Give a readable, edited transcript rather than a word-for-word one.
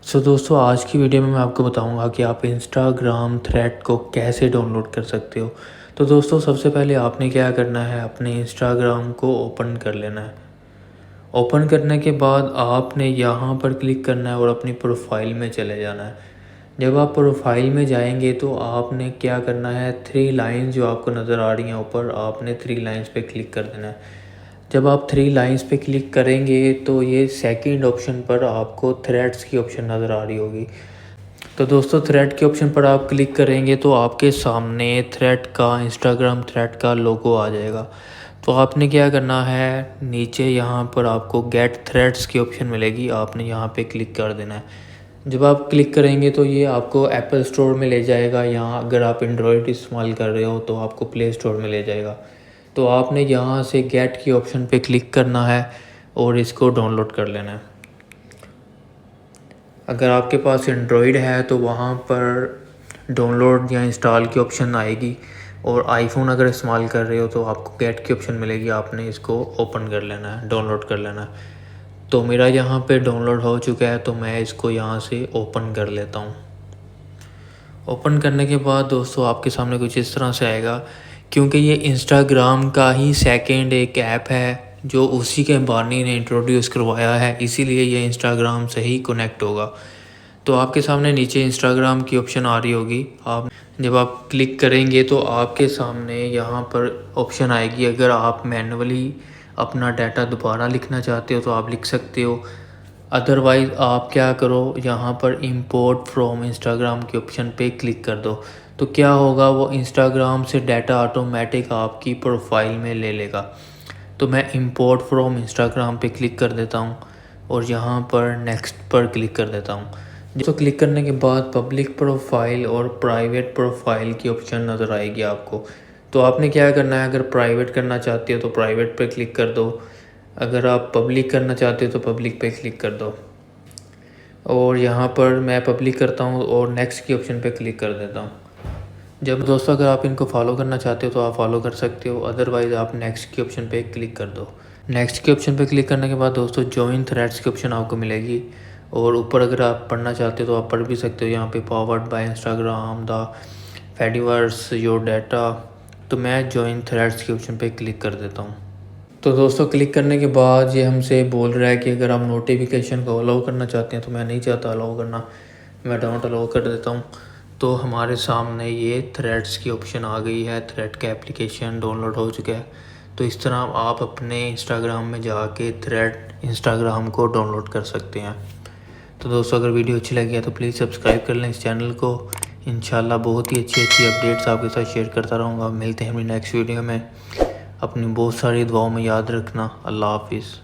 दोस्तों आज की वीडियो में मैं आपको बताऊंगा कि आप इंस्टाग्राम थ्रेड को कैसे डाउनलोड कर सकते हो। तो दोस्तों सबसे पहले आपने क्या करना है, अपने इंस्टाग्राम को ओपन कर लेना है। ओपन करने के बाद आपने यहाँ पर क्लिक करना है और अपनी प्रोफाइल में चले जाना है। जब आप प्रोफाइल में जाएंगे तो आपने क्या करना है, 3 लाइन जो आपको नज़र आ रही हैं ऊपर, आपने 3 लाइन्स पे क्लिक कर देना है। जब आप 3 लाइन्स पे क्लिक करेंगे तो ये सेकंड ऑप्शन पर आपको थ्रेड्स की ऑप्शन नज़र आ रही होगी। तो दोस्तों थ्रेड के ऑप्शन पर आप क्लिक करेंगे तो आपके सामने थ्रेड का, इंस्टाग्राम थ्रेड का लोगो आ जाएगा। तो आपने क्या करना है, नीचे यहाँ पर आपको गेट थ्रेड्स की ऑप्शन मिलेगी, आपने यहाँ पे क्लिक कर देना है। जब आप क्लिक करेंगे तो ये आपको एप्पल स्टोर में ले जाएगा। यहाँ अगर आप एंड्रॉयड इस्तेमाल कर रहे हो तो आपको प्ले स्टोर में ले जाएगा। तो आपने यहाँ से गेट की ऑप्शन पे क्लिक करना है और इसको डाउनलोड कर लेना है। अगर आपके पास एंड्रॉयड है तो वहाँ पर डाउनलोड या इंस्टॉल की ऑप्शन आएगी, और आईफोन अगर इस्तेमाल कर रहे हो तो आपको गेट की ऑप्शन मिलेगी, आपने इसको ओपन कर लेना है, डाउनलोड कर लेना है। तो मेरा यहाँ पे डाउनलोड हो चुका है तो मैं इसको यहाँ से ओपन कर लेता हूँ। ओपन करने के बाद दोस्तों आपके सामने कुछ इस तरह से आएगा। क्योंकि ये इंस्टाग्राम का ही सेकंड एक ऐप है जो उसी के अंबानी ने इंट्रोड्यूस करवाया है, इसीलिए ये इंस्टाग्राम से ही कनेक्ट होगा। तो आपके सामने नीचे इंस्टाग्राम की ऑप्शन आ रही होगी, आप जब आप क्लिक करेंगे तो आपके सामने यहाँ पर ऑप्शन आएगी। अगर आप मैन्युअली अपना डाटा दोबारा लिखना चाहते हो तो आप लिख सकते हो, अदरवाइज़ आप क्या करो, यहाँ पर इंपोर्ट फ्रॉम इंस्टाग्राम के ऑप्शन पे क्लिक कर दो। तो क्या होगा, वो इंस्टाग्राम से डाटा ऑटोमेटिक आपकी प्रोफाइल में ले लेगा। तो मैं इंपोर्ट फ्रॉम इंस्टाग्राम पे क्लिक कर देता हूँ और यहाँ पर नेक्स्ट पर क्लिक कर देता हूँ। तो क्लिक करने के बाद पब्लिक प्रोफाइल और प्राइवेट प्रोफाइल की ऑप्शन नज़र आएगी आपको। तो आपने क्या करना है, अगर प्राइवेट करना चाहते हो तो प्राइवेट पे क्लिक कर दो, अगर आप पब्लिक करना चाहते हो तो पब्लिक पे क्लिक कर दो। और यहाँ पर मैं पब्लिक करता हूँ और नेक्स्ट की ऑप्शन पे क्लिक कर देता हूँ। जब दोस्तों अगर आप इनको फॉलो करना चाहते हो तो आप फॉलो कर सकते हो, अदरवाइज़ आप नेक्स्ट की ऑप्शन पे क्लिक कर दो। नेक्स्ट के ऑप्शन पे क्लिक करने के बाद दोस्तों जॉइन थ्रेड्स की ऑप्शन आपको मिलेगी, और ऊपर अगर आप पढ़ना चाहते हो तो आप पढ़ भी सकते हो। यहाँ पे powered by Instagram the fediverse your data. तो मैं जॉइन थ्रेड्स के ऑप्शन पे क्लिक कर देता हूँ। तो दोस्तों क्लिक करने के बाद ये हमसे बोल रहा है कि अगर आप नोटिफिकेशन को अलाउ करना चाहते हैं, तो मैं नहीं चाहता अलाउ करना, मैं डोंट अलाउ कर देता हूँ। तो हमारे सामने ये थ्रेड्स की ऑप्शन आ गई है, थ्रेड का एप्लीकेशन डाउनलोड हो चुका है। तो इस तरह आप अपने इंस्टाग्राम में जाके थ्रेड इंस्टाग्राम को डाउनलोड कर सकते हैं। तो दोस्तों अगर वीडियो अच्छी लगी है तो प्लीज़ सब्सक्राइब कर लें इस चैनल को। इंशाल्लाह बहुत ही अच्छी अपडेट्स आपके साथ शेयर करता रहूँगा। मिलते हैं अपनी नेक्स्ट वीडियो में। अपनी बहुत सारी दुआओं में याद रखना। अल्लाह हाफिज़।